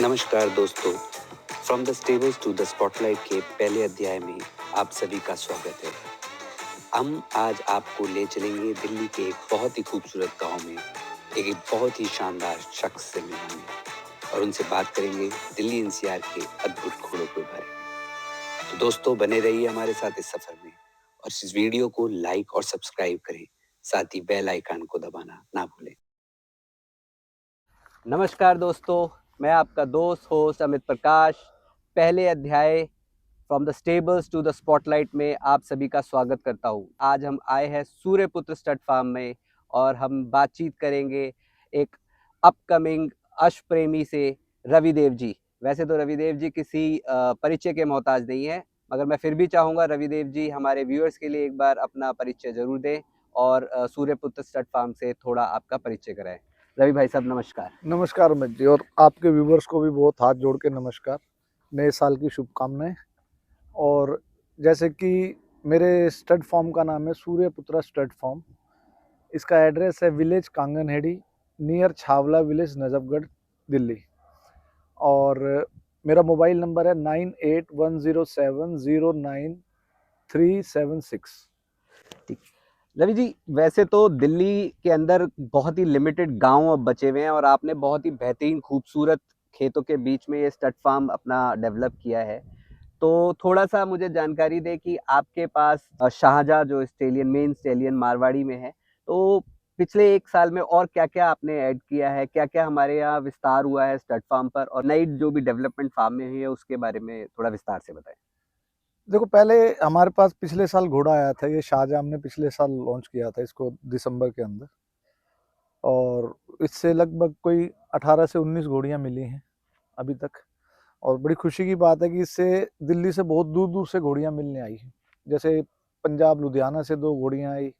नमस्कार दोस्तों, from the stables to the spotlight के पहले अध्याय में आप सभी का स्वागत है। हम आज आपको ले चलेंगे दिल्ली के एक बहुत ही खूबसूरत गांव में एक बहुत ही शानदार शख्स से मिलेंगे और उनसे बात करेंगे दिल्ली एनसीआर के अद्भुत खोलों के बारे में। तो दोस्तों बने रहिए हमारे साथ इस सफर में और इस वीडियो को लाइक और सब्सक्राइब करें, साथ ही बेल आइकन को दबाना ना भूलें। नमस्कार दोस्तों, मैं आपका दोस्त होस्ट अमित प्रकाश पहले अध्याय from the stables to the spotlight में आप सभी का स्वागत करता हूं। आज हम आए हैं सूर्यपुत्र स्टड फार्म में और हम बातचीत करेंगे एक अपकमिंग अश्व प्रेमी से, रविदेव जी। वैसे तो रविदेव जी किसी परिचय के मोहताज नहीं है, मगर मैं फिर भी चाहूँगा रविदेव जी हमारे व्यूअर्स के लिए एक बार अपना परिचय जरूर दें और सूर्यपुत्र स्टड फार्म से थोड़ा आपका परिचय कराएं। रवि भाई साहब नमस्कार। नमस्कार अमित जी, और आपके व्यूवर्स को भी बहुत हाथ जोड़ के नमस्कार। नए साल की शुभकामनाएं। और जैसे कि मेरे स्टड फार्म का नाम है सूर्यपुत्रा स्टड फार्म। इसका एड्रेस है village Kanganheri, near Chhawla village, Najafgarh, Delhi. और मेरा मोबाइल नंबर है 9810709376। ठीक। रवि जी, वैसे तो दिल्ली के अंदर बहुत ही लिमिटेड गांव अब बचे हुए हैं और आपने बहुत ही बेहतरीन खूबसूरत खेतों के बीच में ये स्टड फार्म अपना डेवलप किया है। तो थोड़ा सा मुझे जानकारी दें कि आपके पास शाहजहाँ जो स्टेलियन, मेन स्टेलियन मारवाड़ी में है, तो पिछले 1 साल में और क्या क्या आपने ऐड किया है, क्या क्या हमारे यहाँ विस्तार हुआ है स्टड फार्म पर, और नई जो भी डेवलपमेंट फार्म में हुई है उसके बारे में थोड़ा विस्तार से बताएं। देखो, पहले हमारे पास पिछले साल घोड़ा आया था। ये शाहजहाँ हमने पिछले साल लॉन्च किया था इसको दिसंबर के अंदर। और इससे लगभग कोई 18 से 19 घोड़ियाँ मिली हैं अभी तक। और बड़ी खुशी की बात है कि इससे दिल्ली से बहुत दूर दूर से घोड़ियाँ मिलने आई हैं। जैसे पंजाब लुधियाना से 2 घोड़ियाँ आई,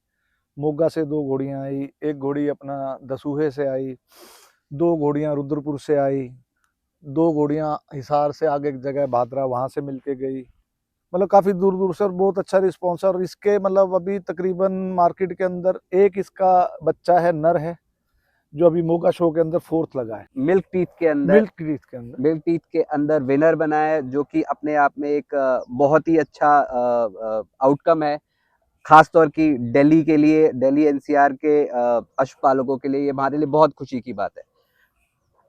मोगा से 2 घोड़ियाँ आई, एक घोड़ी अपना दसूहे से आई, 2 घोड़ियाँ रुद्रपुर से आई, 2 घोड़ियाँ हिसार से आगे एक जगह भादरा, वहाँ से मिल के गई। मतलब काफ़ी दूर दूर से, और बहुत अच्छा रिस्पॉन्स है। और इसके मतलब अभी तकरीबन मार्केट के अंदर एक इसका बच्चा है, नर है, जो अभी मोगा शो के अंदर 4th लगा है। मिल्क टीथ के अंदर मिल्क टीथ के अंदर विनर बना है, जो कि अपने आप में एक बहुत ही अच्छा आउटकम है, खास तौर की दिल्ली के लिए, दिल्ली एनसीआर के पशुपालकों के लिए ये हमारे लिए बहुत खुशी की बात है।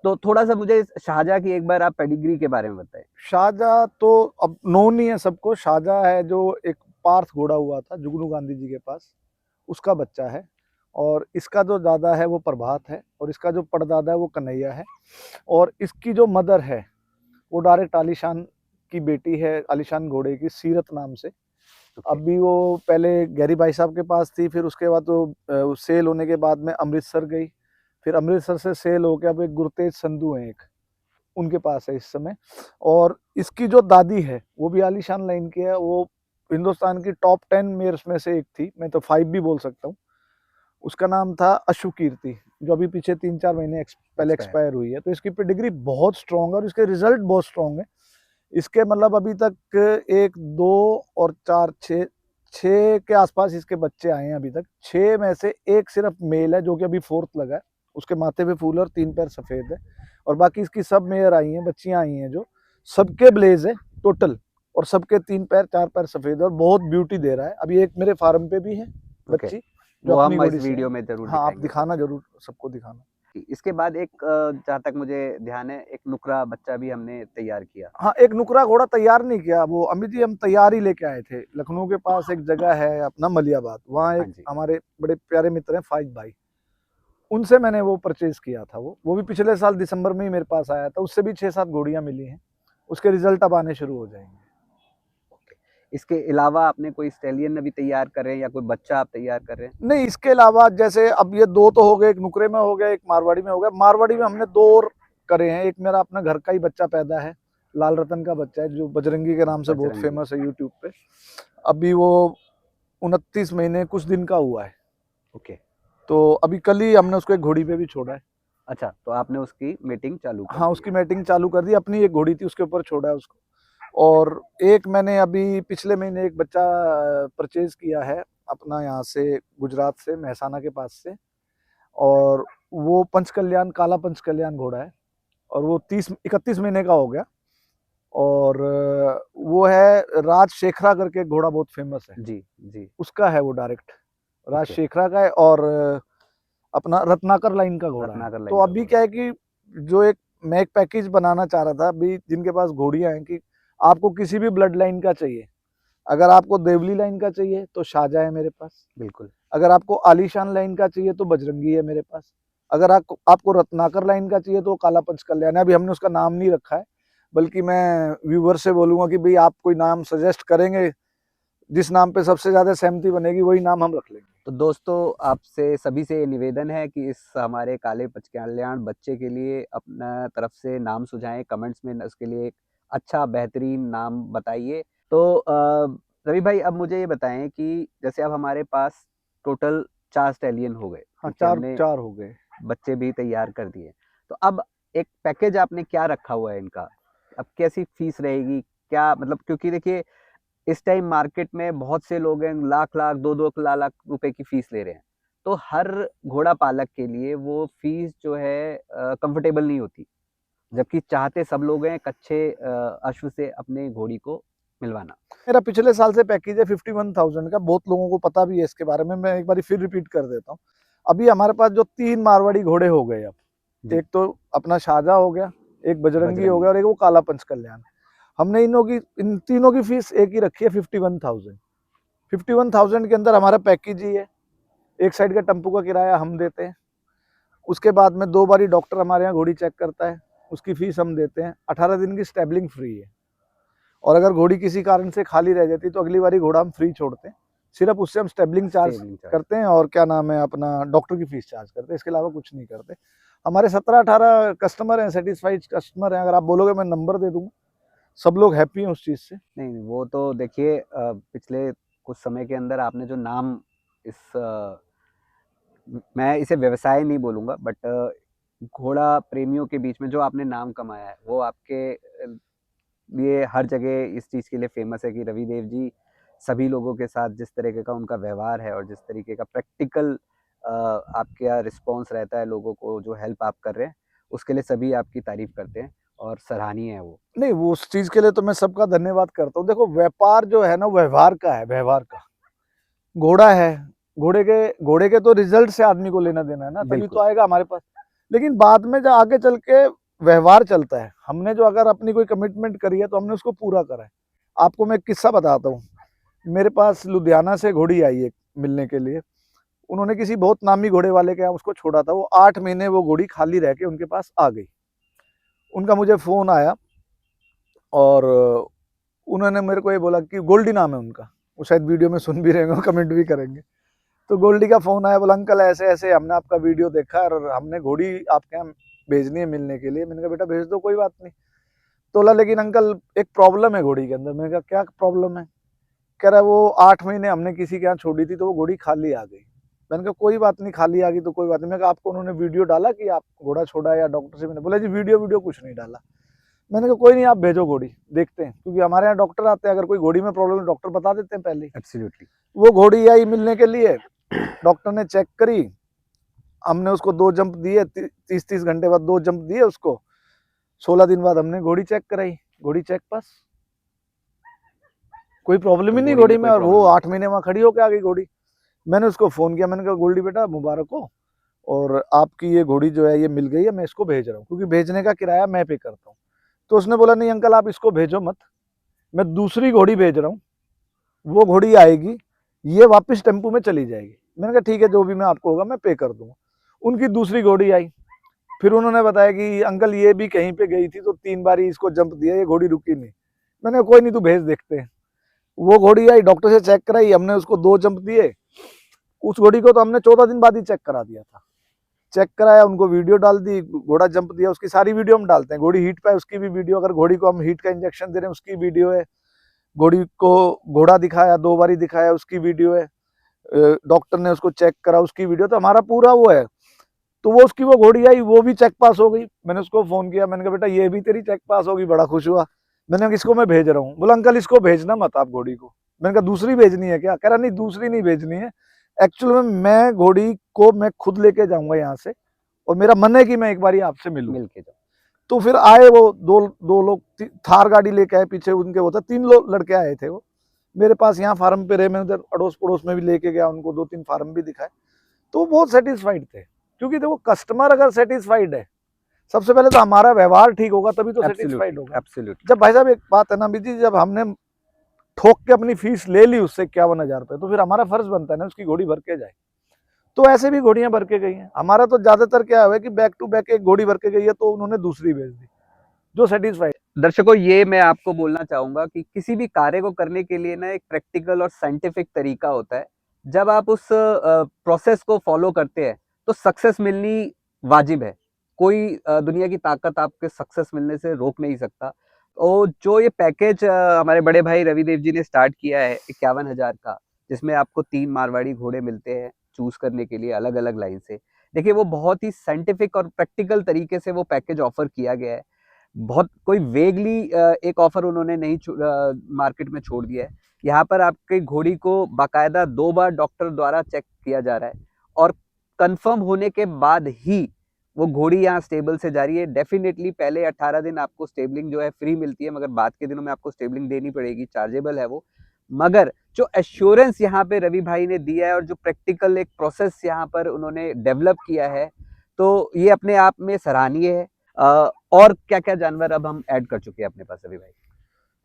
तो थोड़ा सा मुझे शाहजहाँ की एक बार आप पेडिग्री के बारे में बताएं। शाहजहाँ तो अब नोन ही है सबको। शाहजहाँ है जो एक पार्थ घोड़ा हुआ था जुगनू गांधी जी के पास, उसका बच्चा है। और इसका जो दादा है वो प्रभात है, और इसका जो परदादा है वो कन्हैया है। और इसकी जो मदर है वो डायरेक्ट आलीशान की बेटी है, आलीशान घोड़े की, सीरत नाम से। अभी वो पहले गहरी भाई साहब के पास थी, फिर उसके बाद वो सेल होने के बाद में अमृतसर गई, फिर अमृतसर से सेल होकर अब एक गुरतेज संधू है, एक उनके पास है इस समय। और इसकी जो दादी है वो भी आलीशान लाइन की है। वो हिंदुस्तान की टॉप 10 मेयर्स में से एक थी, मैं तो 5 भी बोल सकता हूँ। उसका नाम था अशु कीर्ति, जो अभी पीछे 3-4 महीने पहले एक्सपायर हुई है। तो इसकी पेडिग्री बहुत स्ट्रॉन्ग है और इसके रिजल्ट बहुत स्ट्रॉन्ग है। इसके मतलब अभी तक 1, 2 और 4, 6 के आसपास इसके बच्चे आए हैं अभी तक। 6 में से एक सिर्फ मेल है, जो कि अभी 4th लगा है। उसके माथे पे फूल और 3 पैर सफेद है। और बाकी इसकी सब मेयर आई हैं, बच्चियां आई हैं, जो सबके ब्लेज है टोटल। और सबके 3 पैर 4 पैर सफेद है और बहुत ब्यूटी दे रहा है। अभी एक मेरे फार्म पे भी है बच्ची, जो वो अपनी हम इस घोड़ी से वीडियो है। में जरूर हाँ, आप दिखाएंगे। दिखाना जरूर, सबको दिखाना। इसके बाद एक जहाँ तक मुझे ध्यान है, एक नुकरा बच्चा भी हमने तैयार किया। हाँ, एक नुकरा घोड़ा तैयार नहीं किया वो अमित जी, हम तैयार ही लेके आए थे। लखनऊ के पास एक जगह है अपना मलियाबाद, वहाँ हाँ एक जी। हमारे बड़े प्यारे मित्र हैं फाइज भाई, उनसे मैंने वो परचेज किया था। वो भी पिछले साल दिसंबर में ही मेरे पास आया था। उससे भी 6-7 घोड़ियां मिली हैं। उसके रिजल्ट अब आने शुरू हो जाएंगे। इसके अलावा आपने कोई स्टेलियन अभी तैयार कर रहे हैं या कोई बच्चा आप तैयार कर रहे हैं? नहीं, इसके अलावा जैसे अब ये 2 तो हो गए, एक नुकरे में हो गया, एक मारवाड़ी में हो गया। मारवाड़ी में हमने 2 और करे हैं। एक मेरा अपना घर का ही बच्चा पैदा है, लाल रतन का बच्चा है, जो बजरंगी के नाम से बहुत बजरंगी। फेमस है यूट्यूब पे। अभी वो 29 महीने कुछ दिन का हुआ है। ओके। तो अभी कल ही हमने उसको एक घोड़ी पे भी छोड़ा है। अच्छा, तो आपने उसकी मीटिंग चालू कर हाँ, दी उसकी है। मैटिंग चालू कर दी। अपनी एक घोड़ी थी, उसके ऊपर छोड़ा है उसको। और एक मैंने अभी पिछले महीने एक बच्चा परचेज किया है अपना, यहाँ से गुजरात से, महसाना के पास से। और वो पंचकल्याण, काला पंचकल्याण घोड़ा है। और वो 31 महीने का हो गया। और वो है राजशेखरा करके घोड़ा, बहुत फेमस है, जी जी। उसका है वो डायरेक्ट, ओके। राजशेखरा का है। और अपना रत्नाकर लाइन का घोड़ा है। रत्नाकर तो लाइन का अभी घोड़ा। क्या है कि जो मैं एक पैकेज बनाना चाह रहा था अभी, जिनके पास घोड़ियां हैं, कि आपको किसी भी ब्लड लाइन का चाहिए, अगर आपको देवली लाइन का चाहिए तो शाहजहाँ है मेरे पास, बिल्कुल। अगर आपको आलीशान लाइन का चाहिए तो बजरंगी है मेरे पास, अगर आपको रत्नाकर लाइन का चाहिए तो काला पंच कल्याण है। अभी हमने उसका नाम नहीं रखा है, बल्कि मैं व्यूवर से बोलूंगा कि भाई आप कोई नाम सजेस्ट करेंगे, जिस नाम पे सबसे ज्यादा सहमति बनेगी वही नाम हम रख लेंगे। तो दोस्तों, आपसे सभी से ये निवेदन है कि इस हमारे काले पंच कल्याण बच्चे के लिए अपना तरफ से नाम सुझाएं, कमेंट्स में उसके लिए एक अच्छा बेहतरीन नाम बताइए। तो रवि भाई, अब मुझे ये बताएं कि जैसे अब हमारे पास टोटल 4 स्टैलियन हो गए, हाँ, क्योंकि हमने चार हो गए। बच्चे भी तैयार कर दिए। तो अब एक पैकेज आपने क्या रखा हुआ है इनका? अब कैसी फीस रहेगी? क्या मतलब, क्योंकि देखिए इस टाइम मार्केट में बहुत से लोग हैं, लाख-लाख, 2-2 लाख रुपए की फीस ले रहे हैं। तो हर घोड़ा पालक के लिए वो फीस जो है कंफर्टेबल नहीं होती। जबकि चाहते सब लोग हैं एक अच्छे अश्व से अपने घोड़ी को मिलवाना। मेरा पिछले साल से पैकेज है 51,000 का, बहुत लोगों को पता भी है इसके बारे में, मैं एक बार फिर रिपीट कर देता हूँ। अभी हमारे पास जो 3 मारवाड़ी घोड़े हो गए अब, जी। एक तो अपना शाहजहाँ हो गया, एक बजरंगी हो बजरंगी। गया और एक वो काला पंच कल्याण। हमने इन तीनों की फीस एक ही रखी है, 51,000। 51,000 के अंदर हमारा पैकेज ही है। एक साइड का टेम्पू का किराया हम देते हैं, उसके बाद में 2 बारी डॉक्टर हमारे यहाँ घोड़ी चेक करता है, उसकी फीस हम देते हैं। 18 दिन की स्टेबलिंग फ्री है, और अगर घोड़ी किसी कारण से खाली रह जाती तो अगली बारी घोड़ा हम फ्री छोड़ते हैं। सिर्फ उससे हम स्टेबलिंग चार्ज स्टेबलिंग चार्ज। करते हैं, और क्या नाम है अपना, डॉक्टर की फीस चार्ज करते हैं, इसके अलावा कुछ नहीं करते। हमारे 17-18 कस्टमर हैं, सेटिस्फाइड कस्टमर हैं। अगर आप बोलोगे मैं नंबर दे दूंगा, सब लोग हैप्पी हैं उस चीज़ से। नहीं, वो तो देखिए पिछले कुछ समय के अंदर आपने जो नाम इस मैं इसे व्यवसाय नहीं बोलूँगा, बट घोड़ा प्रेमियों के बीच में जो आपने नाम कमाया है, वो आपके लिए हर जगह इस चीज़ के लिए फ़ेमस है कि रवि देव जी सभी लोगों के साथ जिस तरीके का उनका व्यवहार है और जिस तरीके का प्रैक्टिकल आपका रिस्पॉन्स रहता है लोगों को, जो हेल्प आप कर रहे हैं, उसके लिए सभी आपकी तारीफ़ करते हैं और सराहनीय है वो। नहीं, वो उस चीज़ के लिए तो मैं सबका धन्यवाद करता हूँ। देखो, व्यापार जो है ना, व्यवहार का है, व्यवहार का। घोड़ा है, घोड़े के तो रिजल्ट से आदमी को लेना देना है ना, तभी तो बिल्कुल। आएगा हमारे पास। लेकिन बाद में जो आगे चल के व्यवहार चलता है, हमने जो अगर अपनी कोई कमिटमेंट करी है तो हमने उसको पूरा करा है। आपको मैं एक किस्सा बताता हूँ। मेरे पास लुधियाना से घोड़ी आई एक मिलने के लिए, उन्होंने किसी बहुत नामी घोड़े वाले के यहाँ उसको छोड़ा था। वो 8 महीने वो घोड़ी खाली रह के उनके पास आ गई। उनका मुझे फोन आया, और उन्होंने मेरे को ये बोला कि गोल्डी नाम है उनका, वो शायद वीडियो में सुन भी रहे होंगे, कमेंट भी करेंगे। तो गोल्डी का फोन आया, बोला अंकल ऐसे ऐसे हमने आपका वीडियो देखा और हमने घोड़ी आपके यहाँ भेजनी है मिलने के लिए। मैंने कहा बेटा भेज दो, कोई बात नहीं। तो बोला लेकिन अंकल एक प्रॉब्लम है घोड़ी के अंदर। मैंने कहा क्या प्रॉब्लम है? कह रहा है वो 8 महीने हमने किसी के यहाँ छोड़ी थी तो वो घोड़ी खाली आ गई। मैंने कहा कोई बात नहीं, खाली आ गई तो कोई बात नहीं। मैंने कहा आपको उन्होंने वीडियो डाला कि आप घोड़ा छोड़ा या डॉक्टर से? मैंने बोला जी वीडियो कुछ नहीं डाला। मैंने कहा कोई नहीं, आप भेजो घोड़ी, देखते हैं, क्योंकि हमारे यहाँ डॉक्टर आते हैं, अगर कोई घोड़ी में प्रॉब्लम है डॉक्टर बता देते हैं पहले ही। एब्सोल्युटली। वो घोड़ी आई मिलने के लिए, डॉक्टर ने चेक करी, हमने उसको 2 जंप दिए, 30-30 घंटे बाद 2 जंप दिए उसको। 16 दिन बाद हमने घोड़ी चेक कराई, घोड़ी चेक पास, कोई प्रॉब्लम ही नहीं घोड़ी में, और वो 8 महीने वहां खड़ी होकर आ गई घोड़ी। मैंने उसको फोन किया, मैंने कहा गोल्डी बेटा मुबारक हो, और आपकी ये घोड़ी जो है ये मिल गई है, मैं इसको भेज रहा हूँ, क्योंकि भेजने का किराया मैं पे करता हूँ। तो उसने बोला नहीं अंकल आप इसको भेजो मत, मैं दूसरी घोड़ी भेज रहा हूँ, वो घोड़ी आएगी, ये वापस टेम्पू में चली जाएगी। मैंने कहा ठीक है, जो भी मैं आपको होगा मैं पे कर दूंगा। उनकी दूसरी घोड़ी आई, फिर उन्होंने बताया कि अंकल ये भी कहीं पे गई थी तो 3 बार इसको जंप दिया, ये घोड़ी रुकी नहीं। मैंने कहा कोई नहीं, तू भेज, देखते हैं। वो घोड़ी आई, डॉक्टर से चेक कराई, हमने उसको 2 जंप दिए। उस घोड़ी को तो हमने 14 दिन बाद ही चेक करा दिया था। चेक कराया, उनको वीडियो डाल दी, घोड़ा जंप दिया, उसकी सारी वीडियो हम डालते हैं। घोड़ी हीट पे है उसकी भी वीडियो, अगर घोड़ी को हम हीट का इंजेक्शन दे रहे हैं उसकी वीडियो है, घोड़ी को घोड़ा दिखाया 2 बारी दिखाया उसकी वीडियो है, डॉक्टर ने उसको चेक करा उसकी वीडियो, तो हमारा पूरा वो है। तो वो उसकी वो घोड़ी आई, वो भी चेक पास हो गई। मैंने उसको फोन किया, मैंने कहा बेटा ये भी तेरी चेक पास होगी, बड़ा खुश हुआ। मैंने कहा इसको मैं भेज रहा हूँ। बोला अंकल इसको भेजना मत आप घोड़ी को। मैंने कहा दूसरी भेजनी है क्या? कह रहा नहीं दूसरी नहीं भेजनी है, एक्चुअल में मैं घोड़ी को मैं खुद लेके जाऊंगा यहाँ से, और मेरा मन है कि मैं एक बार आपसे मिलूं। मिल के जाओ। तो फिर आए वो दो लोग, थार गाड़ी लेके आए, पीछे उनके वो था, 3 लोग लड़के आए थे वो मेरे पास यहाँ फार्म पे रहे, मैं उधर अड़ोस पड़ोस में भी लेके गया उनको, 2-3 फार्म भी दिखाए, तो वो बहुत सेटिस्फाइड थे। क्योंकि देखो कस्टमर अगर सेटिस्फाइड है, सबसे पहले तो हमारा व्यवहार ठीक होगा तभी तो सेटिस्फाइड होगा। एब्सोल्युटली। जब भाई साहब एक बात है ना जी, जब हमने ठोक के अपनी फीस ले ली उससे 51,000 रुपये, तो फिर हमारा फर्ज बनता है ना उसकी घोड़ी भर के जाए। तो ऐसे भी घोड़ियां भर के गई हैं। हमारा तो ज्यादातर क्या है कि बैक टू बैक एक घोड़ी भर के गई है तो उन्होंने दूसरी भेज दी, जो सेटिस्फाइड। दर्शकों, ये मैं आपको बोलना चाहूंगा कि किसी भी कार्य को करने के लिए ना एक प्रैक्टिकल और साइंटिफिक तरीका होता है। जब आप उस प्रोसेस को फॉलो करते हैं तो सक्सेस मिलनी वाजिब है। कोई दुनिया की ताकत आपके सक्सेस मिलने से रोक नहीं सकता। और जो ये पैकेज हमारे बड़े भाई रविदेव जी ने स्टार्ट किया है 51,000 का, जिसमें आपको 3 मारवाड़ी घोड़े मिलते हैं चूज करने के लिए अलग अलग लाइन से। देखिए, वो बहुत ही साइंटिफिक और प्रैक्टिकल तरीके से वो पैकेज ऑफर किया गया है। बहुत कोई वेगली एक ऑफर उन्होंने नहीं मार्केट में छोड़ दिया है। यहाँ पर आपकी घोड़ी को बाकायदा 2 बार डॉक्टर द्वारा चेक किया जा रहा है और कंफर्म होने के बाद ही वो घोड़ी यहाँ स्टेबल से जा रही है। डेफिनेटली पहले 18 दिन आपको स्टेबलिंग जो है फ्री मिलती है, मगर बाद के दिनों में आपको स्टेबलिंग देनी पड़ेगी, चार्जेबल है वो। मगर जो एश्योरेंस यहाँ पे रवि भाई ने दिया है और जो प्रैक्टिकल एक प्रोसेस यहाँ पर उन्होंने डेवलप किया है, तो ये अपने आप में सराहनीय है। और क्या क्या जानवर अब हम ऐड कर चुके हैं अपने पास अभी भाई?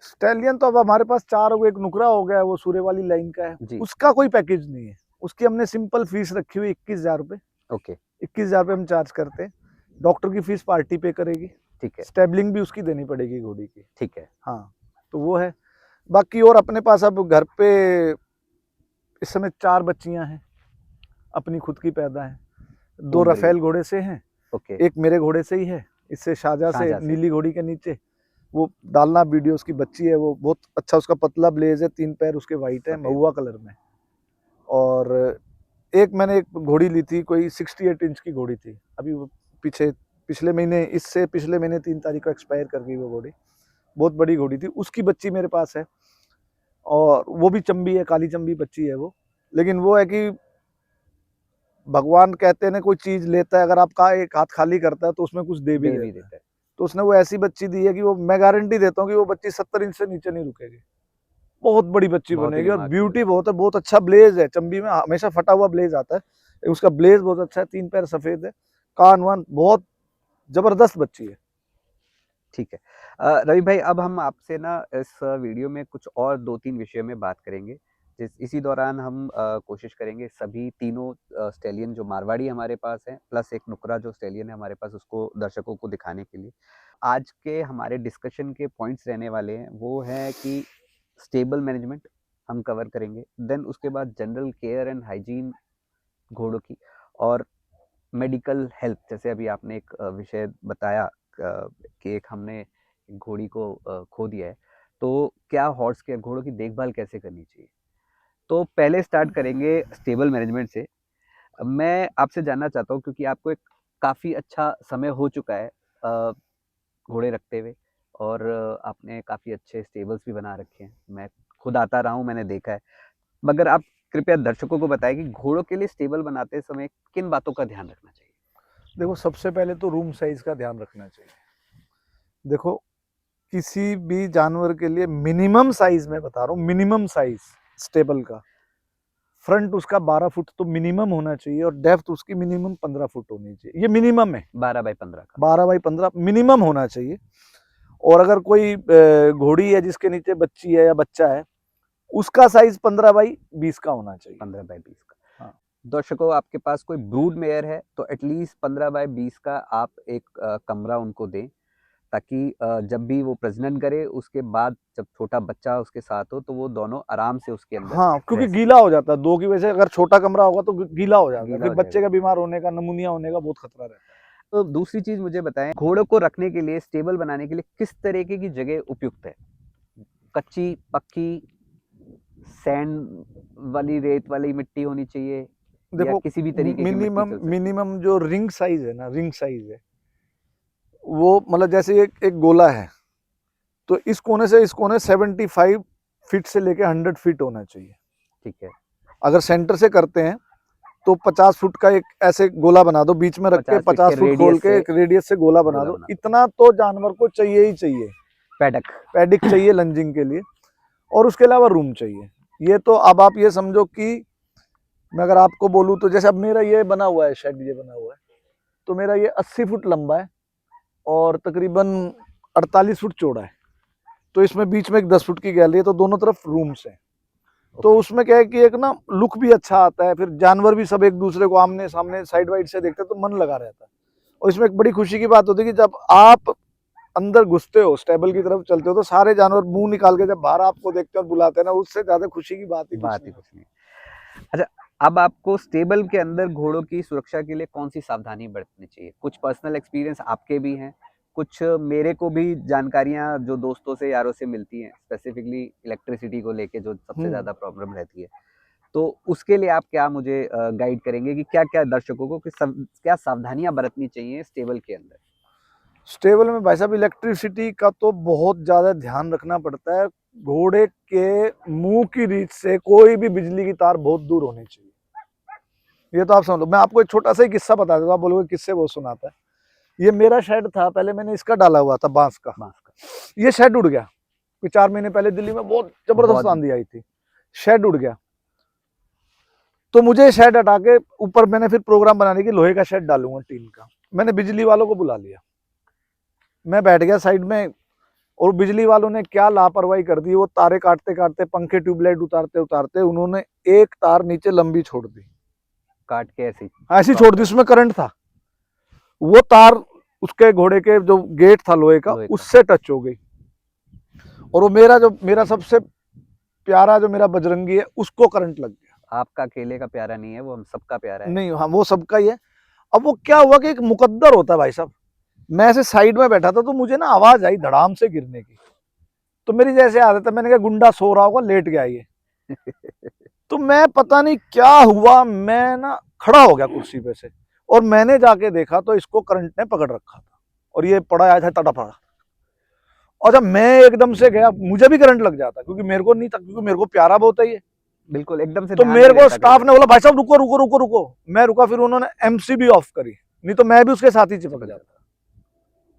स्टैलियन तो अब हमारे पास 4 हो गए, एक नुकरा हो गया, वो सूर्य वाली लाइन का है, उसका कोई पैकेज नहीं है। उसकी हमने सिंपल फीस रखी हुई 21,000 रुपये। ओके, 21,000 रुपये हम चार्ज करते हैं। डॉक्टर की फीस पार्टी पे करेगी, ठीक है, स्टेबलिंग भी उसकी देनी पड़ेगी घोड़ी की, ठीक है। हाँ, तो वो है। बाकी और अपने पास अब घर पे इस समय 4 बच्चियां हैं, अपनी खुद की पैदा है। 2 रफेल घोड़े से हैं, ओके, एक मेरे घोड़े से ही है, इससे शाहजहाँ से, नीली घोड़ी के नीचे। वो डालना वीडियो, उसकी बच्ची है, वो बहुत अच्छा, उसका पतला ब्लेज है, 3 पैर उसके वाइट है, महुआ कलर में। और एक मैंने एक घोड़ी ली थी, कोई 68 इंच की घोड़ी थी, अभी वो पिछले महीने, इससे पिछले महीने 3 तारीख को एक्सपायर कर गई वो घोड़ी। बहुत बड़ी घोड़ी थी, उसकी बच्ची मेरे पास है, और वो भी चंबी है, काली चंबी बच्ची है वो। लेकिन वो है कि भगवान कहते हैं ना, कोई चीज लेता है, अगर आपका एक हाथ खाली करता है तो उसमें कुछ दे भी देता है। तो उसने वो ऐसी बच्ची दी है कि वो, मैं गारंटी देता हूँ कि वो बच्ची 70 इंच से नीचे नहीं रुकेगी, बहुत बड़ी बच्ची बनेगी। और ब्यूटी बहुत है, बहुत अच्छा ब्लेज है, चंबी में हमेशा फटा हुआ ब्लेज आता है, उसका ब्लेज बहुत अच्छा है, 3 पैर सफेद है, कान वान, बहुत जबरदस्त बच्ची है। ठीक है। रवि भाई, अब हम आपसे ना इस वीडियो में कुछ और 2-3 विषय में बात करेंगे। इसी दौरान हम कोशिश करेंगे सभी तीनों स्टैलियन जो मारवाड़ी हमारे पास हैं, प्लस एक नुकरा जो स्टैलियन है हमारे पास, उसको दर्शकों को दिखाने के लिए। आज के हमारे डिस्कशन के पॉइंट्स रहने वाले हैं, वो है कि स्टेबल मैनेजमेंट हम कवर करेंगे, देन उसके बाद जनरल केयर एंड हाइजीन घोड़ों की, और मेडिकल हेल्थ, जैसे अभी आपने एक विषय बताया कि एक हमने घोड़ी को खो दिया है, तो क्या हॉर्स के घोड़ों की देखभाल कैसे करनी चाहिए। तो पहले स्टार्ट करेंगे स्टेबल मैनेजमेंट से। मैं आपसे जानना चाहता हूँ, क्योंकि आपको एक काफ़ी अच्छा समय हो चुका है घोड़े रखते हुए, और आपने काफ़ी अच्छे स्टेबल्स भी बना रखे हैं। मैं खुद आता रहा हूँ, मैंने देखा है। मगर आप कृपया दर्शकों को बताएं कि घोड़ों के लिए स्टेबल बनाते समय किन बातों का ध्यान रखना चाहिए। देखो, सबसे पहले तो रूम साइज का ध्यान रखना चाहिए। देखो, किसी भी जानवर के लिए मिनिमम साइज, मैं बता रहा हूँ, मिनिमम साइज स्टेबल का, फ्रंट उसका 12 फुट तो मिनिमम होना चाहिए, और डेप्थ उसकी मिनिमम 15 फुट होनी चाहिए, ये मिनिमम है। 12x15 का, 12x15 मिनिमम होना चाहिए। और अगर कोई घोड़ी है जिसके नीचे बच्ची है या बच्चा है, उसका साइज 15x20 का होना चाहिए। 15x20 का। हाँ। दर्शकों, आपके पास कोई ब्रूड मेयर है तो एटलीस्ट 15x20 का आप एक कमरा उनको दें, ताकि जब भी वो प्रजनन करे उसके बाद जब छोटा बच्चा उसके साथ हो तो वो दोनों आराम से उसके अंदर हाँ, क्योंकि गीला हो जाता है, 2 की वजह से अगर छोटा कमरा होगा तो गीला हो जाता है, फिर बच्चे का बीमार होने का, नमूनिया होने का बहुत खतरा रहता है। तो दूसरी चीज मुझे बताएं, घोड़ों को रखने के लिए, स्टेबल बनाने के लिए किस तरीके की जगह उपयुक्त है? कच्ची, पक्की, सैंड वाली, रेत वाली मिट्टी होनी चाहिए, देखो, या किसी भी तरीके की मिट्टी चल सकती है? मिनिमम जो रिंग साइज है ना, रिंग साइज है वो, मतलब जैसे एक गोला है, तो इस कोने से इस कोने 75 फीट से लेके 100 फीट होना चाहिए। ठीक है। अगर सेंटर से करते हैं तो 50 फुट का एक ऐसे गोला बना दो, बीच में रख के 50 फीट 50 के फुट खोल रेडियस के से एक रेडियस से गोला बना गोला दो। बना दो। इतना तो जानवर को चाहिए ही चाहिए, पैडक। पैडिक चाहिए लंजिंग के लिए, और उसके अलावा रूम चाहिए। ये तो अब आप ये समझो कि मैं अगर आपको बोलूँ तो जैसे अब मेरा ये बना हुआ है शेड, ये बना हुआ है, तो मेरा ये 80 फुट लंबा है और तकरीबन 48 फुट चौड़ा है। तो इसमें बीच में एक 10 फुट की गैलरी है, तो दोनों तरफ रूम्स हैं। तो उसमें क्या है कि एक ना लुक भी अच्छा आता है, फिर जानवर भी सब एक दूसरे को आमने सामने साइड वाइड से देखते हैं, तो मन लगा रहता है। और इसमें एक बड़ी खुशी की बात होती है कि जब आप अंदर घुसते हो, स्टेबल की तरफ चलते हो, तो सारे जानवर मुंह निकाल के जब बाहर आपको देखते हैं और बुलाते हैं ना, उससे ज्यादा खुशी की बात ही कुछ नहीं। अच्छा, अब आपको स्टेबल के अंदर घोड़ों की सुरक्षा के लिए कौन सी सावधानी बरतनी चाहिए? कुछ पर्सनल एक्सपीरियंस आपके भी हैं, कुछ मेरे को भी जानकारियां जो दोस्तों से यारों से मिलती हैं, स्पेसिफिकली इलेक्ट्रिसिटी को लेके जो सबसे ज्यादा प्रॉब्लम रहती है, तो उसके लिए आप क्या मुझे गाइड करेंगे कि क्या क्या दर्शकों को क्या सावधानियां बरतनी चाहिए स्टेबल के अंदर? स्टेबल में भाई साहब इलेक्ट्रिसिटी का तो बहुत ज्यादा ध्यान रखना पड़ता है। घोड़े के मुंह की रीच से कोई भी बिजली की तार बहुत दूर होनी चाहिए। ये तो आप समझ लो। मैं आपको एक छोटा सा ही किस्सा बता देता हूँ, आप बोलोगे किससे बहुत सुनाता है। ये मेरा शेड था, पहले मैंने इसका डाला हुआ था, बांस का। ये शेड उड़ गया कोई 4 महीने पहले, दिल्ली में बहुत जबरदस्त आंधी आई थी, शेड उड़ गया। तो मुझे शेड हटा के ऊपर मैंने फिर प्रोग्राम बनाने की लोहे का शेड डालूंगा, टीन का। मैंने बिजली वालों को बुला लिया, मैं बैठ गया साइड में, और बिजली वालों ने क्या लापरवाही कर दी, वो तारे काटते काटते, पंखे ट्यूबलाइट उतारते उतारते, उन्होंने एक तार नीचे लंबी छोड़ दी, काट के ऐसी छोड़ दी, उसमें करंट था। वो तार उसके घोड़े के जो गेट था लोहे का, उससे टच हो गई, और वो मेरा सबसे प्यारा जो मेरा बजरंगी है, उसको करंट लग गया। आपका अकेले का प्यारा नहीं है, वो हम सबका प्यारा है। नहीं, हाँ, वो सबका ही है। अब वो क्या हुआ कि एक मुकद्दर होता है भाई साहब, मैं ऐसे साइड में बैठा था, तो मुझे ना आवाज आई धड़ाम से गिरने की। तो मेरी जैसे आदत है, मैंने कहा गुंडा सो रहा होगा, लेट गया ये। तो मैं पता नहीं क्या हुआ, मैं ना खड़ा हो गया कुर्सी पे से, और मैंने जाके देखा तो इसको करंट ने पकड़ रखा था, और ये पड़ा आया था तड़फड़ा। और जब मैं एकदम से गया, मुझे भी करंट लग जाता, क्योंकि मेरे को नहीं था, क्योंकि मेरे को प्यारा बहुत है ये। बिल्कुल एकदम से। तो मेरे को स्टाफ ने बोला भाई साहब रुको रुको रुको रुको, मैं रुका, फिर उन्होंने एमसीबी ऑफ करी, नहीं तो मैं भी उसके साथ ही चिपक जाता।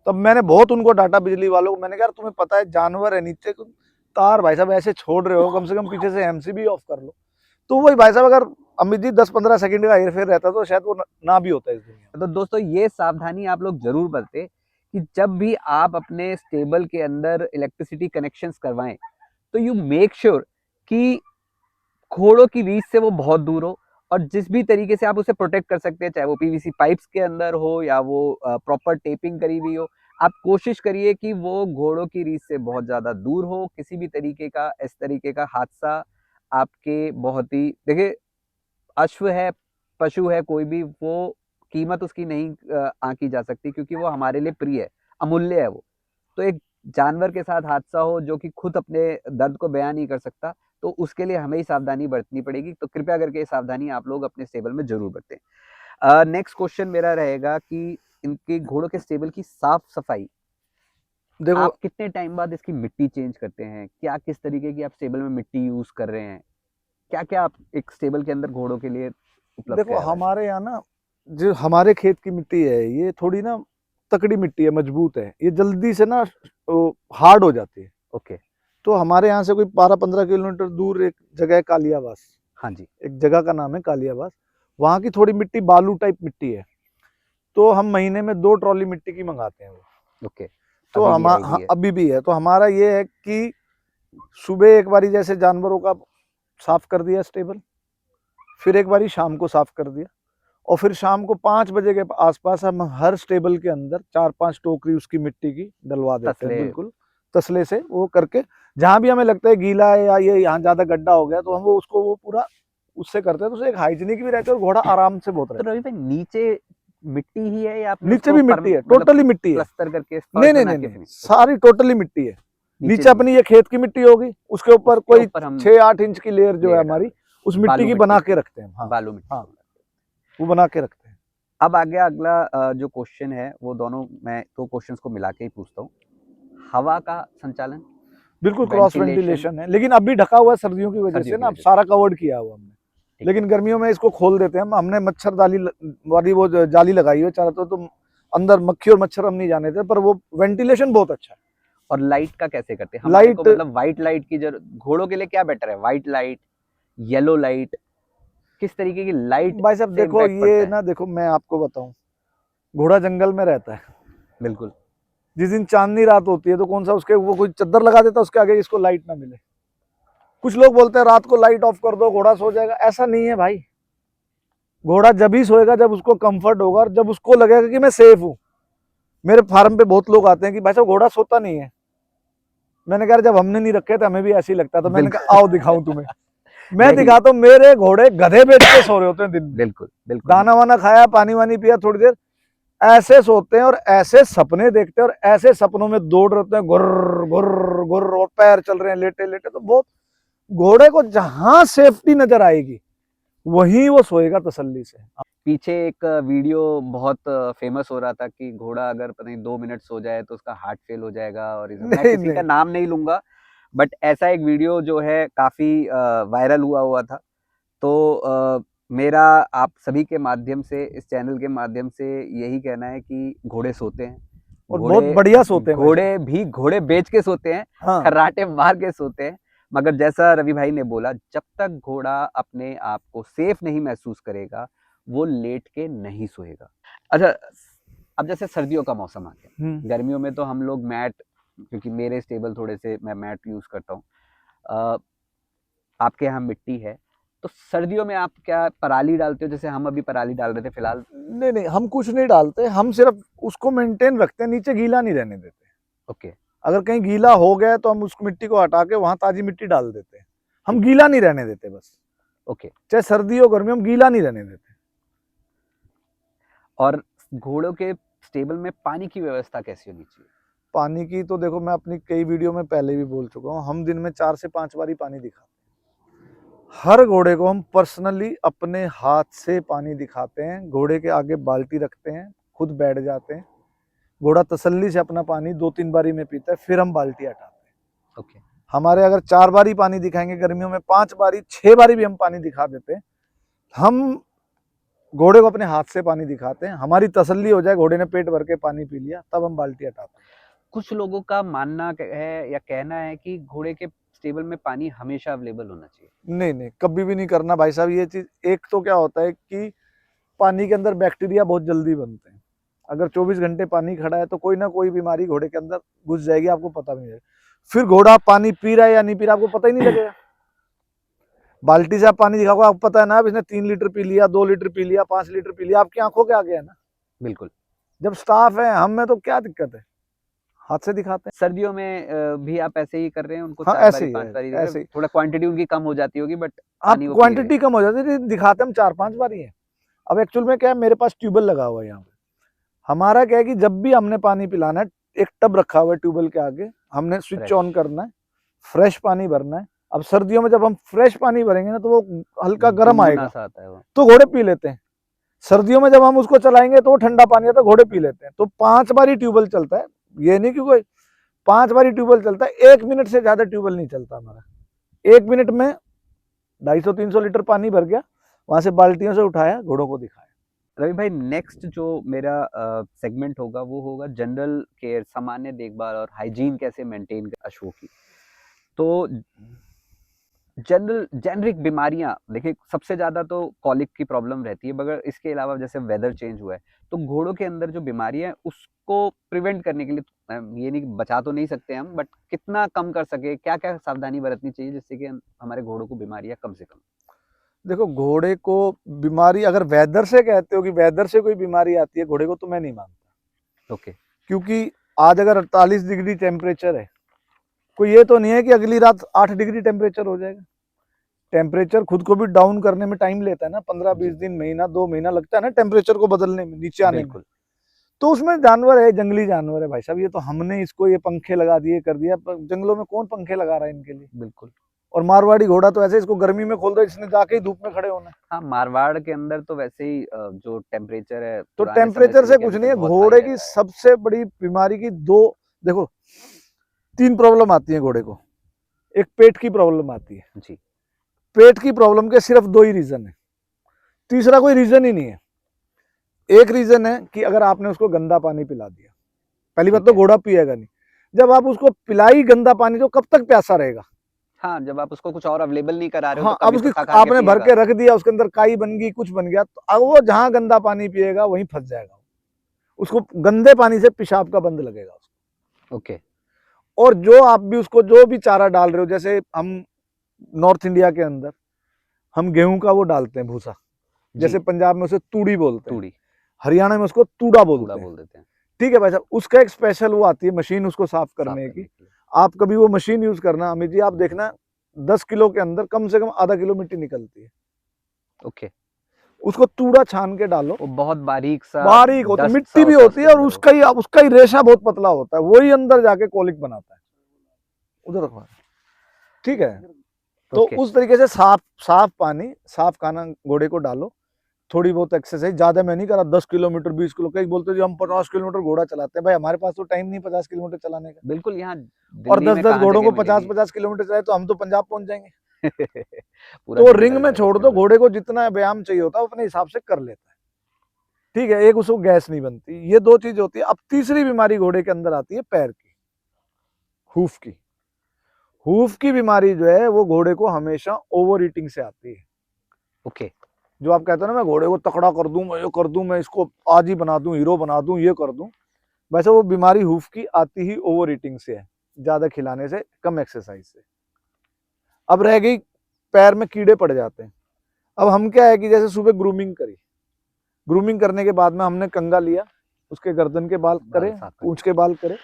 तब मैंने बहुत उनको डांटा, बिजली वालों को। मैंने कहा तुम्हें पता है जानवर है नीचे, तार भाई साहब ऐसे छोड़ रहे हो, कम से कम पीछे से एमसीबी ऑफ कर लो। तो वही भाई साहब, अगर अमित जी 10-15 सेकंड का हेरफेर रहता तो शायद वो ना भी होता इस दुनिया में। तो दोस्तों ये सावधानी आप लोग जरूर बरतें कि जब भी आप अपने स्टेबल के अंदर इलेक्ट्रिसिटी कनेक्शंस करवाएं, तो यू मेक श्योर कि घोड़ों की रीच से वो बहुत दूर हो, और जिस भी तरीके से आप उसे प्रोटेक्ट कर सकते हैं, चाहे वो पीवीसी पाइप्स के अंदर हो या वो प्रॉपर टेपिंग करी हुई हो, आप कोशिश करिए कि वो घोड़ों की रीच से बहुत ज्यादा दूर हो। किसी भी तरीके का इस तरीके का हादसा आपके बहुत ही, देखिए अश्व है, पशु है, कोई भी, वो कीमत उसकी नहीं आंकी जा सकती, क्योंकि वो हमारे लिए प्रिय है, अमूल्य है वो। तो एक जानवर के साथ हादसा हो जो कि खुद अपने दर्द को बयान नहीं कर सकता, तो उसके लिए हमें ही सावधानी बरतनी पड़ेगी। तो कृपया करके ये सावधानी आप लोग अपने स्टेबल में जरूर बरतें। नेक्स्ट क्वेश्चन मेरा रहेगा कि इनके घोड़ों के स्टेबल की साफ सफाई, देखो आप कितने टाइम बाद इसकी मिट्टी चेंज करते हैं? क्या किस तरीके की आप स्टेबल में मिट्टी यूज कर रहे हैं? क्या क्या आप एक स्टेबल के अंदर घोड़ों के लिए उपलब्ध देखो कराया है? हमारे यहाँ ना, जो हमारे खेत की मिट्टी है, ये थोड़ी ना तकड़ी मिट्टी है, मजबूत है, ये जल्दी से ना हार्ड हो जाती है। ओके। तो हमारे यहाँ से कोई 12-15 किलोमीटर दूर एक जगह है कालियावास, हाँ जी। एक जगह का नाम है कालियावास, वहाँ की थोड़ी मिट्टी बालू टाइप मिट्टी है, तो हम महीने में 2 ट्रॉली मिट्टी की मंगाते हैं वो। ओके। तो अभी भी है। तो हमारा ये है कि सुबह एक बारी जैसे जानवरों का साफ कर दिया स्टेबल, फिर एक बारी शाम को साफ कर दिया, और फिर शाम को 5 बजे के आसपास हम हर स्टेबल के अंदर 4-5 टोकरी उसकी मिट्टी की डलवा देते हैं, बिल्कुल तसले से वो करके। जहां भी हमें लगता है गीला है या ये यहाँ ज्यादा गड्ढा हो गया, तो हम वो उसको वो पूरा उससे करते हैं, तो उससे एक हाइजीनिक भी रहता है और घोड़ा आराम से बहुत तो रहता है। रवि भाई नीचे मिट्टी ही है या आपने नीचे उसको भी मिट्टी है, टोटली मिट्टी है, प्लास्टर करके नहीं नहीं नहीं नहीं, सारी टोटली मिट्टी है। नीचे अपनी ये खेत की मिट्टी होगी, उसके ऊपर कोई 6-8 इंच की लेयर जो है हमारी, उस मिट्टी की बना के रखते हैं। हाँ, बालू मिट्टी, हाँ, वो बना के रखते हैं। अब आगे अगला जो क्वेश्चन है, वो दोनों मैं 2 क्वेश्चंस को मिला के ही पूछता हूँ। हवा का संचालन, बिल्कुल क्रॉस वेंटिलेशन है, लेकिन अभी ढका हुआ है सर्दियों की वजह से ना, अब सारा कवर्ड किया हुआ हमने। लेकिन गर्मियों में इसको खोल देते हैं हम। हमने मच्छरदानी वाली वो जाली लगाई है चारों तरफ, तो अंदर मक्खी और मच्छर हम नहीं जाने देते, पर वो वेंटिलेशन बहुत अच्छा है। और लाइट का कैसे करते हैं? हमारे को लाइट मतलब व्हाइट लाइट की जरूरत, घोड़ों के लिए क्या बेटर है, व्हाइट लाइट, येलो लाइट, किस तरीके की लाइट भाई साहब से देखो, इम्पैक्ट पड़ता ये है? ना देखो, मैं आपको बताऊं, घोड़ा जंगल में रहता है। बिल्कुल। जिस दिन चांदनी रात होती है तो कौन सा उसके वो कोई चद्दर लगा देता है उसके आगे, इसको लाइट ना मिले। कुछ लोग बोलते हैं रात को लाइट ऑफ कर दो घोड़ा सो जाएगा, ऐसा नहीं है भाई। घोड़ा जब ही सोएगा जब उसको कंफर्ट होगा और जब उसको लगेगा कि मैं सेफ हूं। मेरे फार्म पे बहुत लोग आते हैं कि भाई साहब घोड़ा सोता नहीं है। मैंने कहा जब हमने नहीं रखे थे हमें भी ऐसे ही लगता था। मैंने कहा आओ दिखाऊं तुम्हें। मैं नहीं। दिखाता हूं, मेरे घोड़े गधे बेच के सो रहे होते हैं दिन में। बिल्कुल बिल्कुल। दाना वाना खाया, पानी वानी पिया, थोड़ी देर ऐसे सोते हैं और ऐसे सपने देखते हैं और ऐसे सपनों में दौड़ रहते हैं, गुर्र गुर्र गुर्र, और पैर चल रहे हैं लेटे लेटे। तो बहुत, घोड़े को जहां सेफ्टी नजर आएगी वहीं वो सोएगा तसल्ली से। पीछे एक वीडियो बहुत फेमस हो रहा था कि घोड़ा अगर पता नहीं 2 मिनट सो जाए तो उसका हार्ट फेल हो जाएगा, और मैं नहीं किसी का नहीं, नाम नहीं लूंगा, बट ऐसा एक वीडियो जो है काफी वायरल हुआ था। तो मेरा आप सभी के माध्यम से, इस चैनल के माध्यम से यही कहना है कि घोड़े सोते हैं, और बहुत बढ़िया सोते हैं भाई साहब। घोड़े भी घोड़े बेच के सोते हैं, हाँ, खर्राटे मार के सोते हैं। मगर जैसा रवि भाई ने बोला, जब तक घोड़ा अपने आप को सेफ नहीं महसूस करेगा वो लेट के नहीं सोएगा। अच्छा, अब जैसे सर्दियों का मौसम आ गया, गर्मियों में तो हम लोग मैट, क्योंकि मेरे स्टेबल थोड़े से मैं मैट यूज करता हूँ, आपके यहाँ मिट्टी है, तो सर्दियों में आप क्या पराली डालते हो? जैसे हम अभी पराली डाल रहे थे फिलहाल। नहीं नहीं, हम कुछ नहीं डालते, हम सिर्फ उसको मेंटेन रखते हैं, नीचे गीला नहीं रहने देते। ओके। अगर कहीं गीला हो गया तो हम उस मिट्टी को हटा के वहां ताजी मिट्टी डाल देते हैं। हम गीला नहीं रहने देते बस। ओके। चाहे सर्दी हो गर्मी, हम गीला नहीं रहने देते। और घोड़ों के स्टेबल में पानी की व्यवस्था कैसी होनी चाहिए? पानी की तो देखो, मैं अपनी कई वीडियो में पहले भी बोल चुका हूँ, हम दिन में 4 से 5 बार ही पानी दिखाते हैं। हर घोड़े को हम पर्सनली अपने हाथ से पानी दिखाते हैं। घोड़े के आगे बाल्टी रखते हैं, खुद बैठ जाते हैं, घोड़ा तसल्ली से अपना पानी 2-3 बारी में पीता है, फिर हम बाल्टी हटाते हैं। ओके। हमारे अगर 4 बारी पानी दिखाएंगे गर्मियों में, 5 बारी 6 बारी भी हम पानी दिखा देते हैं। हम घोड़े को अपने हाथ से पानी दिखाते हैं, हमारी तसल्ली हो जाए घोड़े ने पेट भर के पानी पी लिया, तब हम बाल्टी हटाते हैं। कुछ लोगों का मानना है या कहना है कि घोड़े के स्टेबल में पानी हमेशा अवेलेबल होना चाहिए। नहीं नहीं, कभी भी नहीं करना भाई साहब ये चीज। एक तो क्या होता है कि पानी के अंदर बैक्टीरिया बहुत जल्दी बनते हैं। अगर 24 घंटे पानी खड़ा है तो कोई ना कोई बीमारी घोड़े के अंदर घुस जाएगी, आपको पता भी नहीं लगेगा। फिर घोड़ा पानी पी रहा है या नहीं पी रहा आपको पता ही नहीं लगेगा। बाल्टी से आप पानी दिखाओगे, आपको पता है ना, अब इसने 3 लीटर पी लिया, 2 लीटर पी लिया, 5 लीटर पी लिया, आपकी आंखों के आगे है ना। बिल्कुल। जब स्टाफ है, हम में तो क्या दिक्कत है, हाथ से दिखाते हैं। सर्दियों में भी आप ऐसे ही कर रहे हैं उनको? हाँ, 4 ऐसे बारी ही 5 है, बारी ऐसे ही। थोड़ा क्वांटिटी उनकी कम हो जाती होगी, बट आप पानी वो पी रहे हैं। क्वांटिटी कम हो जाती है, दिखाते हम 4-5 बारी है। अब एक्चुअल में क्या है, मेरे पास ट्यूबवेल लगा हुआ है यहाँ पे। हमारा क्या है कि जब भी हमने पानी पिलाना है, एक टब रखा हुआ है ट्यूबवेल के आगे, हमने स्विच फ्रेश। ऑन करना है, फ्रेश पानी भरना है। अब सर्दियों में जब हम फ्रेश पानी भरेंगे ना तो वो हल्का गर्म गुनगुना आएगा, सा आता है वो। तो घोड़े पी लेते हैं। सर्दियों में जब हम उसको चलाएंगे तो वो ठंडा पानी आता है, घोड़े पी लेते हैं। तो 5 बारी ट्यूबवेल चलता है, ये नहीं कि कोई 5 बारी ट्यूबवेल चलता है। 1 मिनट से ज्यादा ट्यूबवेल नहीं चलता हमारा। 1 मिनट में 250-300 लीटर पानी भर गया, वहां से बाल्टियों से उठाया, घोड़ों को दिखाया। रवि भाई, नेक्स्ट जो मेरा सेगमेंट होगा वो होगा जनरल केयर, सामान्य देखभाल और हाइजीन कैसे मेंटेन अश्वों की। तो जेनरिक बीमारियां, देखिए सबसे ज्यादा तो कॉलिक की प्रॉब्लम रहती है, मगर इसके अलावा जैसे वेदर चेंज हुआ है तो घोड़ों के अंदर जो बीमारियां हैं उसको प्रिवेंट करने के लिए, ये नहीं बचा तो नहीं सकते हम, बट कितना कम कर सके, क्या क्या सावधानी बरतनी चाहिए जिससे कि हमारे घोड़ों को बीमारियां कम से कम? देखो, घोड़े को बीमारी अगर वेदर से कहते हो कि वेदर से कोई बीमारी आती है घोड़े को, तो मैं नहीं मानता। ओके। क्योंकि आज अगर 48 डिग्री टेम्परेचर है, कोई ये तो नहीं है कि अगली रात 8 डिग्री टेम्परेचर हो जाएगा। टेम्परेचर खुद को भी डाउन करने में टाइम लेता है ना, 15-20 दिन, महीना 2 महीना लगता है ना टेम्परेचर को बदलने में, नीचे आने में। तो उसमें जानवर है, जंगली जानवर है भाई साहब। ये तो हमने इसको ये पंखे लगा दिए कर दिया, जंगलों में कौन पंखे लगा रहा है इनके लिए। बिल्कुल। और मारवाड़ी घोड़ा तो ऐसे, इसको गर्मी में खोल दो, इसने जाके ही धूप में खड़े होना है। हाँ, मारवाड़ के अंदर तो वैसे ही जो टेम्परेचर है, तो पुराने समय टेम्परेचर ये से कहते कुछ थे नहीं है। बहुत घोड़े हाई की रहता है। सबसे बड़ी बीमारी की देखो 3 प्रॉब्लम आती है घोड़े को। एक पेट की प्रॉब्लम आती है। जी। पेट की प्रॉब्लम के सिर्फ 2 ही रीजन है, तीसरा कोई रीजन ही नहीं है। एक रीजन है कि अगर आपने उसको गंदा पानी पिला दिया, पहली बात तो घोड़ा पिएगा नहीं, जब आप उसको पिलाई गंदा पानी तो कब तक प्यासा रहेगा। हाँ, जब आप उसको कुछ और अवेलेबल नहीं करा रहे हो हाँ, तो अब कभी तो उसकी खा खा के आपने भर पिएगा। के रख दिया, उसके अंदर काई बन गई, कुछ बन गया, तो अब वो जहां गंदा पानी पिएगा वहीं फंस जाएगा, उसको गंदे पानी से पेशाब का बंद लगेगा उसको। ओके। और जो आप भी उसको जो भी चारा डाल रहे हो, जैसे हम नॉर्थ इंडिया के अंदर हम गेहूं का वो डालते हैं भूसा, जैसे पंजाब में उसे तूड़ी बोलते हैं, तूड़ी, हरियाणा में उसको तूड़ा तूड़ा बोलते हैं। बोल देते हैं। ठीक है भाई साहब, उसका एक स्पेशल वो आती है मशीन उसको साफ साफ करने की। के लिए। आप कभी वो मशीन यूज करना अमित जी, आप देखना 10 किलो के अंदर कम से कम आधा किलो मिट्टी निकलती है। ओके। उसको तूड़ा छान के डालो, वो बहुत बारीक सा बारीक होता है, डस्ट सा मिट्टी भी होता है होती उसके है, और अंदर वो। उसका ही रेशा बहुत पतला होता है, वही अंदर जाके कोलिक बनाता है। उधर रखवा, ठीक है। तो ओके। उस तरीके से साफ साफ पानी, साफ खाना घोड़े को डालो, थोड़ी बहुत एक्सरसाइज, ज्यादा मैं नहीं करा, 10 किलोमीटर 20 किलो, कई बोलते हैं जी हम 50 किलोमीटर घोड़ा चलाते हैं, भाई हमारे पास तो टाइम नहीं 50 किलोमीटर चलाने का। बिल्कुल, यहाँ और दिल्ली 10 में 10 कहाँ घोड़ों जगह को 50 मिलेगी। 50 किलोमीटर चलाए तो हम तो पंजाब पहुंच जाएंगे। पूरा तो दिन रिंग निकल में जाएगा छोड़ उसके दो, अंदर। घोड़े को जितना व्यायाम चाहिए होता है वो अपने हिसाब से कर लेता है। ठीक है, एक उसको गैस नहीं बनती, ये 2 चीज होती है। अब तीसरी बीमारी घोड़े के अंदर आती है पैर की, हूफ की। हूफ की बीमारी जो है वो घोड़े को हमेशा ओवर ईटिंग से आती है। ओके। जो आप कहते हो ना मैं घोड़े को तकड़ा कर दूं, मैं ये कर दूं, मैं इसको आज ही बना दूं, हीरो बना दूं, ये कर दूं, वैसे वो बीमारी हूफ की आती ही ओवर ईटिंग से है, ज्यादा खिलाने से, कम एक्सरसाइज से। अब रह गई पैर में कीड़े पड़ जाते हैं। अब हम क्या है कि जैसे सुबह ग्रूमिंग करी, ग्रूमिंग करने के बाद में हमने कंगा लिया, उसके गर्दन के बाल करे, साफ पूंछ के बाल करे,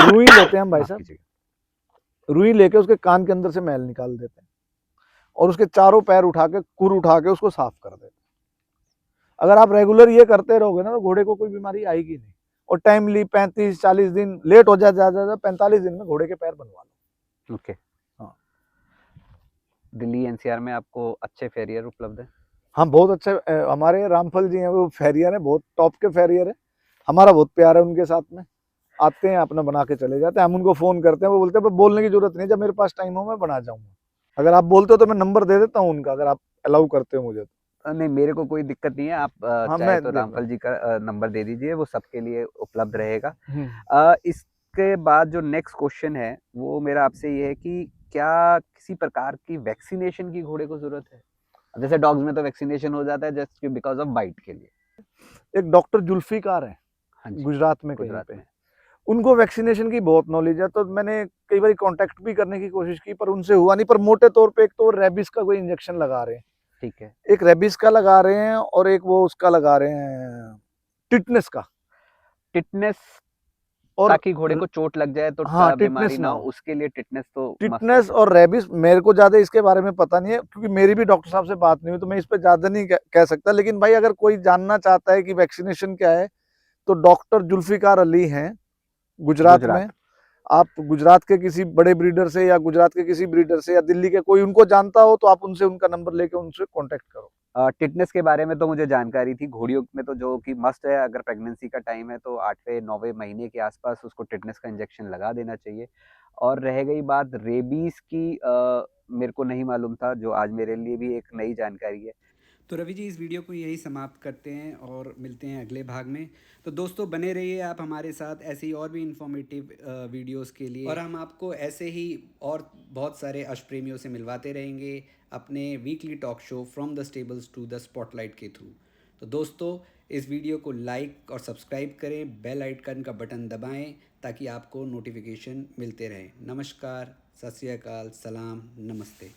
रुई लेते हैं हम भाई साहब, रुई लेके उसके कान के अंदर से मैल निकाल देते हैं, और उसके चारों पैर उठा के, कुर उठा के उसको साफ कर देते हैं। अगर आप रेगुलर ये करते रहोगे ना तो घोड़े को कोई बीमारी आएगी नहीं। और टाइमली 35-40 दिन लेट हो जाए, ज्यादा 45 दिन में घोड़े के पैर बनवा लो। ओके। हाँ, दिल्ली एनसीआर में आपको अच्छे फेरियर उपलब्ध है। हाँ बहुत अच्छे हमारे रामफल जी हैं, वो फेरियर है, बहुत टॉप के फेरियर है, हमारा बहुत प्यार है उनके साथ में। आते हैं अपना बना के चले जाते हैं, हम उनको फोन करते हैं, वो बोलते हैं बोलने की जरूरत नहीं, जब मेरे पास टाइम हो मैं बना जाऊंगा। अगर आप बोलते हो तो मैं नंबर दे देता हूँ उनका, अगर आप अलाउ करते हो मुझे तो। नहीं, मेरे को कोई दिक्कत नहीं है, आप हाँ चाहे मैं तो दे रामफल जी का नंबर दे दीजिए, वो सबके लिए उपलब्ध रहेगा। दूंगा। इसके बाद जो नेक्स्ट क्वेश्चन है वो मेरा आपसे ये है कि क्या किसी प्रकार की वैक्सीनेशन की घोड़े को जरूरत है? जैसे डॉग्स में तो वैक्सीनेशन हो जाता है जस्ट बिकॉज ऑफ बाइट के लिए। एक डॉक्टर जुल्फिकार है हाँ जी, गुजरात में कहीं गुजरात पे, में। उनको वैक्सीनेशन की बहुत नॉलेज है, तो मैंने कई बार कांटेक्ट भी करने की कोशिश की पर उनसे हुआ नहीं। पर मोटे तौर पे एक तो रेबिस का कोई इंजेक्शन लगा रहे हैं, ठीक है। एक रेबिस का लगा रहे हैं, और एक वो उसका लगा रहे हैं टिटनेस का। टिटनेस, और ताकि घोड़े को चोट लग जाए तो हाँ, बीमारी टिटनेस ना ना हो, हो। उसके लिए टिटनेस तो मस्ट टिटनेस है। और रेबिस मेरे को ज्यादा इसके बारे में पता नहीं है, क्योंकि मेरी भी डॉक्टर साहब से बात नहीं हुई, तो मैं इस पे ज्यादा नहीं कह सकता। लेकिन भाई अगर कोई जानना चाहता है कि वैक्सीनेशन क्या है, तो डॉक्टर जुल्फिकार अली हैं गुजरात में। गुजरात। आप गुजरात के किसी बड़े ब्रीडर से, या गुजरात के किसी ब्रीडर से, या दिल्ली के कोई उनको जानता हो, तो आप उनसे उनका नंबर लेके उनसे कांटेक्ट करो। टिटनेस के बारे में तो मुझे जानकारी थी, घोड़ियों में तो जो कि मस्ट है, अगर प्रेगनेंसी का टाइम है तो 8वें 9वें महीने के आसपास उसको टिटनेस का इंजेक्शन लगा देना चाहिए। और रह गई बात रेबीज की, मेरे को नहीं मालूम था, जो आज मेरे लिए भी एक नई जानकारी है। तो रवि जी, इस वीडियो को यही समाप्त करते हैं और मिलते हैं अगले भाग में। तो दोस्तों बने रहिए आप हमारे साथ ऐसे ही और भी इंफॉर्मेटिव वीडियोस के लिए, और हम आपको ऐसे ही और बहुत सारे अश्वप्रेमियों से मिलवाते रहेंगे अपने weekly talk show from the stables to the spotlight के थ्रू। तो दोस्तों इस वीडियो को लाइक और सब्सक्राइब करें, बेल आइकन का बटन दबाएं ताकि आपको नोटिफिकेशन मिलते रहें। नमस्कार, सत श्री अकाल, सलाम, नमस्ते।